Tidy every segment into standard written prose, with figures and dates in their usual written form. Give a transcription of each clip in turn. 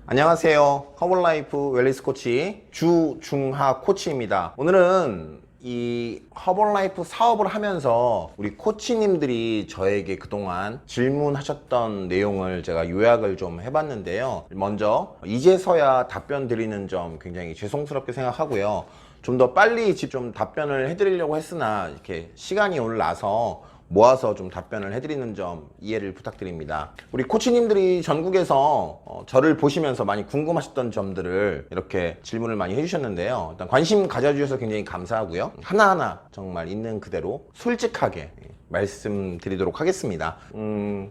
안녕하세요. 허벌라이프 웰니스 코치 주중하 코치입니다. 오늘은 이 허벌라이프 사업을 하면서 우리 코치님들이 저에게 그동안 질문하셨던 내용을 제가 요약을 좀 해봤는데요. 먼저 이제서야 답변 드리는 점 굉장히 죄송스럽게 생각하고요. 좀 더 빨리 좀 답변을 해드리려고 했으나 이렇게 시간이 오늘 나서 모아서 좀 답변을 해드리는 점 이해를 부탁드립니다. 우리 코치님들이 전국에서 저를 보시면서 많이 궁금하셨던 점들을 이렇게 질문을 많이 해주셨는데요. 일단 관심 가져주셔서 굉장히 감사하고요. 하나하나 정말 있는 그대로 솔직하게 말씀드리도록 하겠습니다.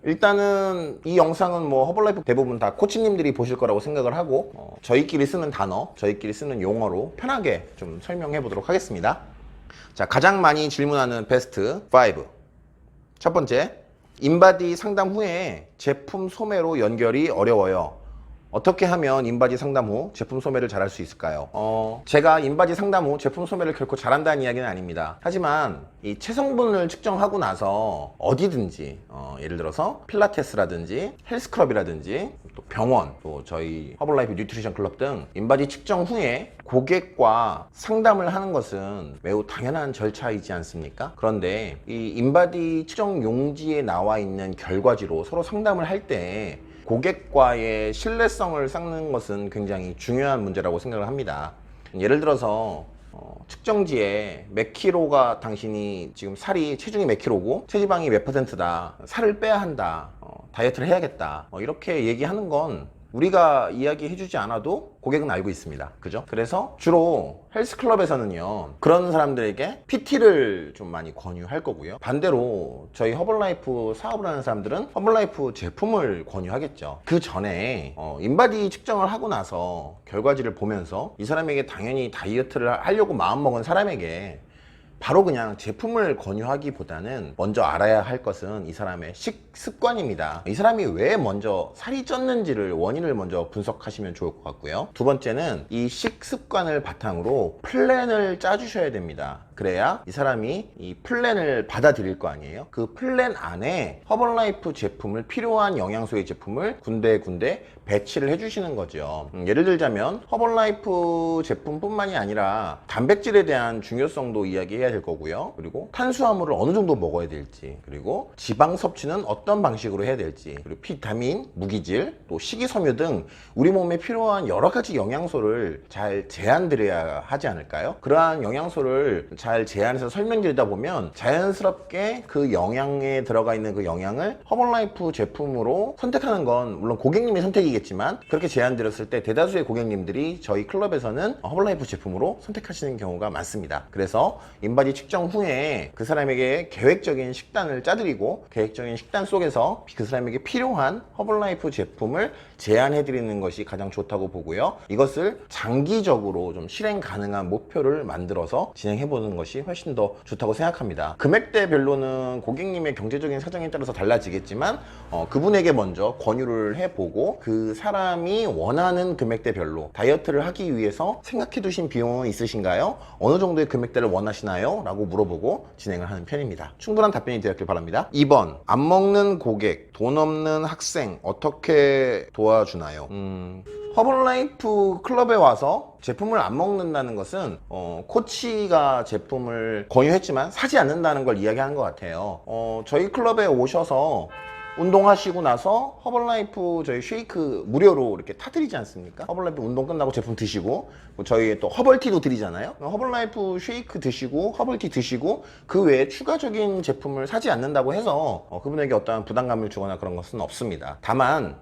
일단은 이 영상은 뭐 허벌라이프 대부분 다 코치님들이 보실 거라고 생각을 하고 저희끼리 쓰는 단어, 저희끼리 쓰는 용어로 편하게 좀 설명해 보도록 하겠습니다. 자, 가장 많이 질문하는 베스트 5. 첫 번째, 인바디 상담 후에 제품 소매로 연결이 어려워요. 어떻게 하면 인바디 상담 후 제품 소매를 잘할 수 있을까요? 제가 인바디 상담 후 제품 소매를 결코 잘한다는 이야기는 아닙니다. 하지만 이 체성분을 측정하고 나서 어디든지 예를 들어서 필라테스라든지 헬스클럽이라든지 또 병원, 또 저희 허벌라이프 뉴트리션 클럽 등 인바디 측정 후에 고객과 상담을 하는 것은 매우 당연한 절차이지 않습니까? 그런데 이 인바디 측정 용지에 나와 있는 결과지로 서로 상담을 할 때 고객과의 신뢰성을 쌓는 것은 굉장히 중요한 문제라고 생각을 합니다. 예를 들어서 측정지에 몇 킬로가 당신이 지금 체중이 몇 킬로고 체지방이 몇 %다, 살을 빼야 한다, 다이어트를 해야겠다, 이렇게 얘기하는 건 우리가 이야기해주지 않아도 고객은 알고 있습니다. 그죠? 그래서 주로 헬스클럽에서는요, 그런 사람들에게 PT를 좀 많이 권유할 거고요. 반대로 저희 허벌라이프 사업을 하는 사람들은 허벌라이프 제품을 권유하겠죠. 그 전에 인바디 측정을 하고 나서 결과지를 보면서 이 사람에게 당연히 다이어트를 하려고 마음먹은 사람에게 바로 그냥 제품을 권유하기보다는 먼저 알아야 할 것은 이 사람의 식습관입니다. 이 사람이 왜 먼저 살이 쪘는지를 원인을 먼저 분석하시면 좋을 것 같고요. 두 번째는 이 식습관을 바탕으로 플랜을 짜주셔야 됩니다. 그래야 이 사람이 이 플랜을 받아들일 거 아니에요. 그 플랜 안에 허벌라이프 제품을, 필요한 영양소의 제품을 군데군데 배치를 해주시는 거죠. 예를 들자면 허벌라이프 제품뿐만이 아니라 단백질에 대한 중요성도 이야기해야 될 거고요. 그리고 탄수화물을 어느 정도 먹어야 될지, 그리고 지방 섭취는 어떤 방식으로 해야 될지, 그리고 비타민, 무기질, 또 식이섬유 등 우리 몸에 필요한 여러 가지 영양소를 잘 제안드려야 하지 않을까요? 그러한 영양소를 잘 제안해서 설명드리다 보면 자연스럽게 그 영양에 들어가 있는 그 영양을 허벌라이프 제품으로 선택하는 건 물론 고객님의 선택이겠지만, 그렇게 제안드렸을 때 대다수의 고객님들이 저희 클럽에서는 허벌라이프 제품으로 선택하시는 경우가 많습니다. 그래서 인바디 측정 후에 그 사람에게 계획적인 식단을 짜드리고 계획적인 식단 속에서 그 사람에게 필요한 허벌라이프 제품을 제안해드리는 것이 가장 좋다고 보고요. 이것을 장기적으로 좀 실행 가능한 목표를 만들어서 진행해보는 것이 훨씬 더 좋다고 생각합니다. 금액대별로는 고객님의 경제적인 사정에 따라서 달라지겠지만 그분에게 먼저 권유를 해보고 그 사람이 원하는 금액대별로 다이어트를 하기 위해서 생각해 두신 비용은 있으신가요? 어느 정도의 금액대를 원하시나요? 라고 물어보고 진행을 하는 편입니다. 충분한 답변이 되었길 바랍니다. 2번, 안 먹는 고객, 돈 없는 학생 어떻게 도와주나요? 허벌라이프 클럽에 와서 제품을 안 먹는다는 것은 코치가 제품을 권유했지만 사지 않는다는 걸 이야기하는 것 같아요. 저희 클럽에 오셔서 운동하시고 나서 허벌라이프 저희 쉐이크 무료로 이렇게 타드리지 않습니까? 허벌라이프 운동 끝나고 제품 드시고, 저희 또 허벌티도 드리잖아요. 허벌라이프 쉐이크 드시고 허벌티 드시고 그 외에 추가적인 제품을 사지 않는다고 해서 그분에게 어떠한 부담감을 주거나 그런 것은 없습니다. 다만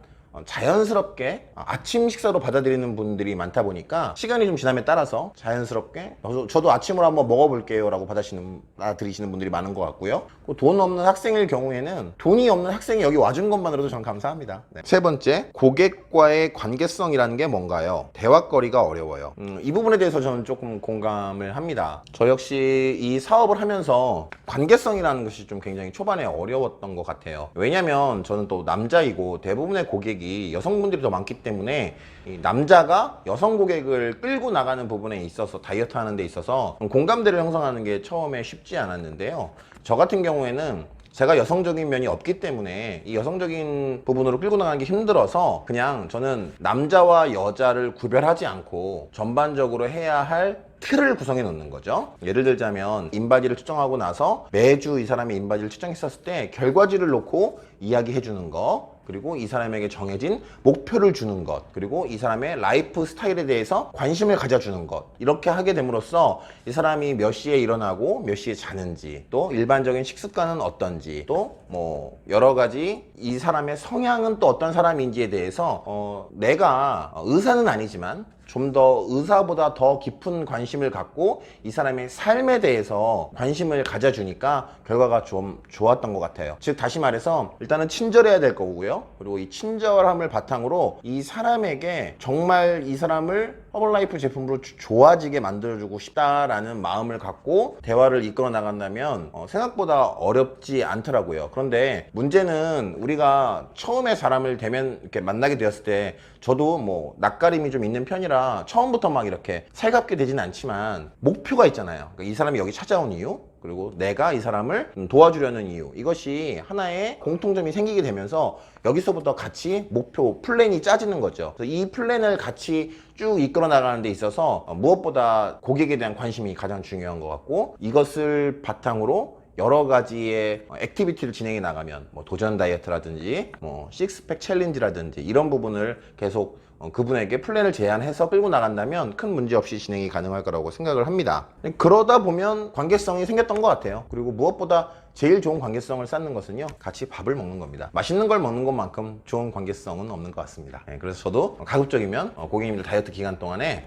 자연스럽게 아침 식사로 받아들이는 분들이 많다 보니까 시간이 좀 지남에 따라서 자연스럽게 저도 아침으로 한번 먹어볼게요 라고 받아들이시는 분들이 많은 것 같고요. 돈 없는 학생일 경우에는 돈이 없는 학생이 여기 와준 것만으로도 저는 감사합니다. 네. 세 번째, 고객과의 관계성이라는 게 뭔가요? 대화거리가 어려워요. 이 부분에 대해서 저는 조금 공감을 합니다. 저 역시 이 사업을 하면서 관계성이라는 것이 좀 굉장히 초반에 어려웠던 것 같아요. 왜냐면 저는 또 남자이고 대부분의 고객이 여성분들이 더 많기 때문에 이 남자가 여성 고객을 끌고 나가는 부분에 있어서 다이어트 하는 데 있어서 공감대를 형성하는 게 처음에 쉽지 않았는데요. 저 같은 경우에는 제가 여성적인 면이 없기 때문에 이 여성적인 부분으로 끌고 나가는 게 힘들어서 그냥 저는 남자와 여자를 구별하지 않고 전반적으로 해야 할 틀을 구성해 놓는 거죠. 예를 들자면 인바디를 측정하고 나서 매주 이 사람의 인바디를 측정했었을 때 결과지를 놓고 이야기해 주는 거, 그리고 이 사람에게 정해진 목표를 주는 것, 그리고 이 사람의 라이프 스타일에 대해서 관심을 가져주는 것, 이렇게 하게 됨으로써 이 사람이 몇 시에 일어나고 몇 시에 자는지, 또 일반적인 식습관은 어떤지, 또 뭐 여러 가지 이 사람의 성향은 또 어떤 사람인지에 대해서 내가 의사는 아니지만 좀 더 의사보다 더 깊은 관심을 갖고 이 사람의 삶에 대해서 관심을 가져주니까 결과가 좀 좋았던 것 같아요. 즉 다시 말해서 일단은 친절해야 될 거고요. 그리고 이 친절함을 바탕으로 이 사람에게 정말 이 사람을 허벌라이프 제품으로 좋아지게 만들어주고 싶다라는 마음을 갖고 대화를 이끌어 나간다면 생각보다 어렵지 않더라고요. 그런데 문제는 우리가 처음에 사람을 이렇게 만나게 되었을 때 저도 뭐 낯가림이 좀 있는 편이라 처음부터 막 이렇게 살갑게 되진 않지만 목표가 있잖아요. 그러니까 이 사람이 여기 찾아온 이유, 그리고 내가 이 사람을 도와주려는 이유, 이것이 하나의 공통점이 생기게 되면서 여기서부터 같이 목표, 플랜이 짜지는 거죠. 그래서 이 플랜을 같이 쭉 이끌어 나가는 데 있어서 무엇보다 고객에 대한 관심이 가장 중요한 것 같고, 이것을 바탕으로 여러 가지의 액티비티를 진행해 나가면 뭐 도전 다이어트라든지 뭐 식스팩 챌린지라든지 이런 부분을 계속 그분에게 플랜을 제안해서 끌고 나간다면 큰 문제 없이 진행이 가능할 거라고 생각을 합니다. 그러다 보면 관계성이 생겼던 것 같아요. 그리고 무엇보다 제일 좋은 관계성을 쌓는 것은요, 같이 밥을 먹는 겁니다. 맛있는 걸 먹는 것만큼 좋은 관계성은 없는 것 같습니다. 그래서 저도 가급적이면 고객님들 다이어트 기간 동안에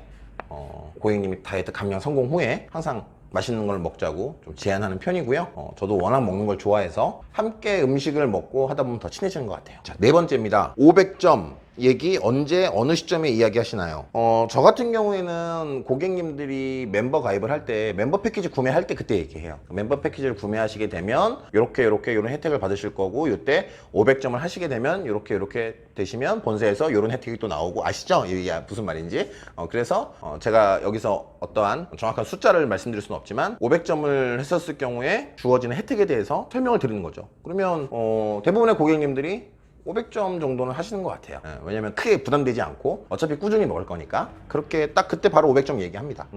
고객님이 다이어트 감량 성공 후에 항상 맛있는 걸 먹자고 좀 제안하는 편이고요. 저도 워낙 먹는 걸 좋아해서 함께 음식을 먹고 하다 보면 더 친해지는 것 같아요. 자, 네 번째입니다. 500점 얘기 언제 어느 시점에 이야기하시나요? 저 같은 경우에는 고객님들이 member 가입을 할 때 멤버 패키지 구매할 때 그때 얘기해요. 멤버 패키지를 구매하시게 되면 이렇게 이런 혜택을 받으실 거고, 이때 500점을 하시게 되면 이렇게 되시면 본사에서 이런 혜택이 또 나오고, 아시죠? 이게 무슨 말인지. 그래서 제가 여기서 어떠한 정확한 숫자를 말씀드릴 수는 없지만 500점을 했었을 경우에 주어지는 혜택에 대해서 설명을 드리는 거죠. 그러면 대부분의 고객님들이 500점 정도는 하시는 것 같아요. 왜냐면 크게 부담되지 않고 어차피 꾸준히 먹을 거니까. 그렇게 딱 그때 바로 500점 얘기합니다.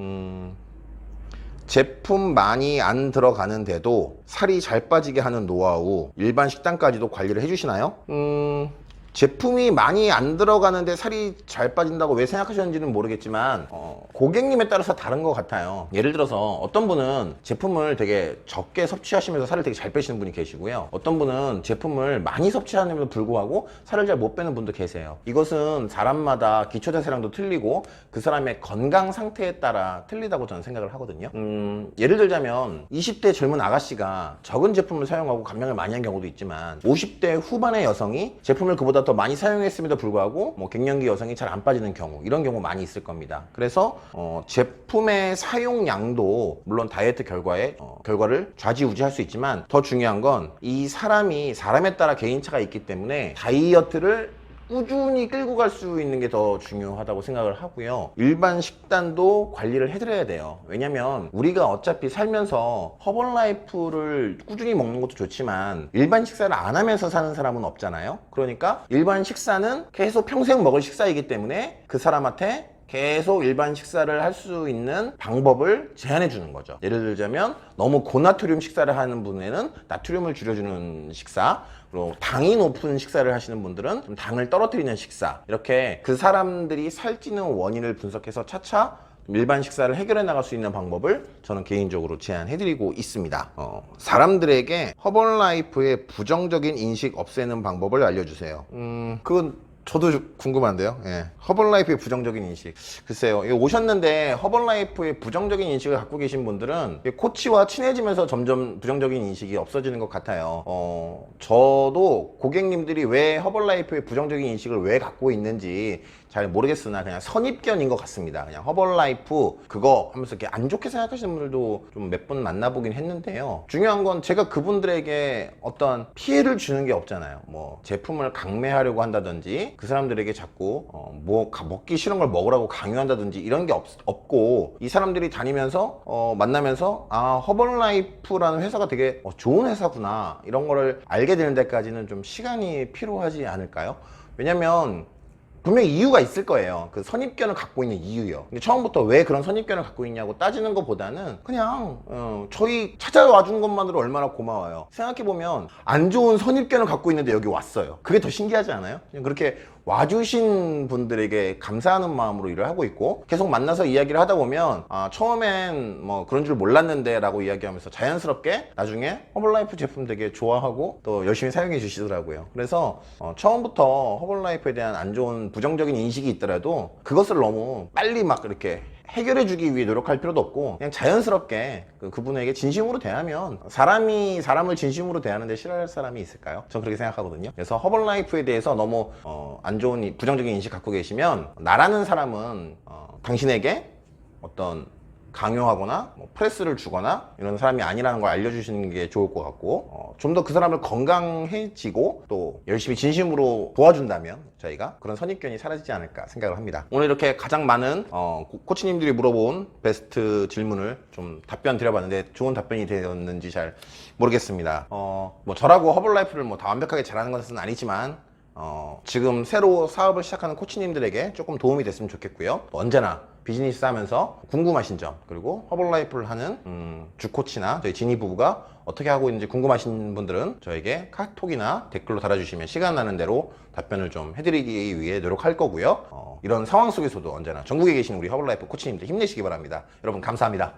제품 많이 안 들어가는데도 살이 잘 빠지게 하는 노하우, 일반 식단까지도 관리를 해주시나요? 제품이 많이 안 들어가는데 살이 잘 빠진다고 왜 생각하셨는지는 모르겠지만 고객님에 따라서 다른 것 같아요. 예를 들어서 어떤 분은 제품을 되게 적게 섭취하시면서 살을 되게 잘 빼시는 분이 계시고요, 어떤 분은 제품을 많이 섭취하는데도 불구하고 살을 잘 못 빼는 분도 계세요. 이것은 사람마다 기초자세량도 틀리고 그 사람의 건강 상태에 따라 틀리다고 저는 생각을 하거든요. 예를 들자면 20대 젊은 아가씨가 적은 제품을 사용하고 감량을 많이 한 경우도 있지만 50대 후반의 여성이 제품을 그보다 더 많이 사용했음에도 불구하고 뭐 갱년기 여성이 잘 안 빠지는 경우, 이런 경우 많이 있을 겁니다. 그래서 제품의 사용량도 물론 다이어트 결과를 좌지우지할 수 있지만 더 중요한 건 이 사람이 사람에 따라 개인차가 있기 때문에 다이어트를 꾸준히 끌고 갈 수 있는 게 더 중요하다고 생각을 하고요. 일반 식단도 관리를 해드려야 돼요. 왜냐면 우리가 어차피 살면서 허벌라이프를 꾸준히 먹는 것도 좋지만 일반 식사를 안 하면서 사는 사람은 없잖아요. 그러니까 일반 식사는 계속 평생 먹을 식사이기 때문에 그 사람한테 계속 일반 식사를 할 수 있는 방법을 제안해 주는 거죠. 예를 들자면 너무 고나트륨 식사를 하는 분에는 나트륨을 줄여주는 식사, 그리고 당이 높은 식사를 하시는 분들은 좀 당을 떨어뜨리는 식사, 이렇게 그 사람들이 살찌는 원인을 분석해서 차차 일반 식사를 해결해 나갈 수 있는 방법을 저는 개인적으로 제안해 드리고 있습니다. 사람들에게 허벌라이프의 부정적인 인식 없애는 방법을 알려주세요. 그건 저도 궁금한데요. 예. 허벌라이프의 부정적인 인식. 글쎄요. 오셨는데 허벌라이프의 부정적인 인식을 갖고 계신 분들은 코치와 친해지면서 점점 부정적인 인식이 없어지는 것 같아요. 저도 고객님들이 왜 허벌라이프의 부정적인 인식을 왜 갖고 있는지 잘 모르겠으나 그냥 선입견인 것 같습니다. 그냥 허벌라이프 그거 하면서 이렇게 안 좋게 생각하시는 분들도 좀 몇 분 만나보긴 했는데요. 중요한 건 제가 그분들에게 어떤 피해를 주는 게 없잖아요. 뭐 제품을 강매하려고 한다든지 그 사람들에게 자꾸 뭐 먹기 싫은 걸 먹으라고 강요한다든지 이런 게 없고 이 사람들이 다니면서 만나면서 아 허벌라이프라는 회사가 되게 좋은 회사구나 이런 거를 알게 되는 데까지는 좀 시간이 필요하지 않을까요? 왜냐면 분명히 이유가 있을 거예요. 그 선입견을 갖고 있는 이유요. 근데 처음부터 왜 그런 선입견을 갖고 있냐고 따지는 것보다는 그냥 저희 찾아와 준 것만으로 얼마나 고마워요. 생각해보면 안 좋은 선입견을 갖고 있는데 여기 왔어요. 그게 더 신기하지 않아요? 그냥 그렇게 와주신 분들에게 감사하는 마음으로 일을 하고 있고 계속 만나서 이야기를 하다 보면 처음엔 뭐 그런 줄 몰랐는데 라고 이야기하면서 자연스럽게 나중에 허벌라이프 제품 되게 좋아하고 또 열심히 사용해 주시더라고요. 그래서 처음부터 허벌라이프에 대한 안 좋은 부정적인 인식이 있더라도 그것을 너무 빨리 막 이렇게 해결해 주기 위해 노력할 필요도 없고 그냥 자연스럽게 그분에게 진심으로 대하면 사람이 사람을 진심으로 대하는데 싫어할 사람이 있을까요? 전 그렇게 생각하거든요. 그래서 허벌라이프에 대해서 너무 안 좋은 부정적인 인식 갖고 계시면 나라는 사람은 당신에게 어떤 강요하거나 뭐 프레스를 주거나 이런 사람이 아니라는 걸 알려주시는 게 좋을 것 같고 좀 더 그 사람을 건강해지고 또 열심히 진심으로 도와준다면 저희가 그런 선입견이 사라지지 않을까 생각을 합니다. 오늘 이렇게 가장 많은 코치님들이 물어본 베스트 질문을 좀 답변 드려봤는데 좋은 답변이 되었는지 잘 모르겠습니다. 뭐 저라고 허벌라이프를 뭐 다 완벽하게 잘하는 것은 아니지만 지금 새로 사업을 시작하는 코치님들에게 조금 도움이 됐으면 좋겠고요. 언제나 비즈니스 하면서 궁금하신 점 그리고 허벌라이프를 하는 주코치나 저희 지니 부부가 어떻게 하고 있는지 궁금하신 분들은 저에게 카톡이나 댓글로 달아주시면 시간 나는 대로 답변을 좀 해드리기 위해 노력할 거고요. 이런 상황 속에서도 언제나 전국에 계신 우리 허벌라이프 코치님들 힘내시기 바랍니다. 여러분 감사합니다.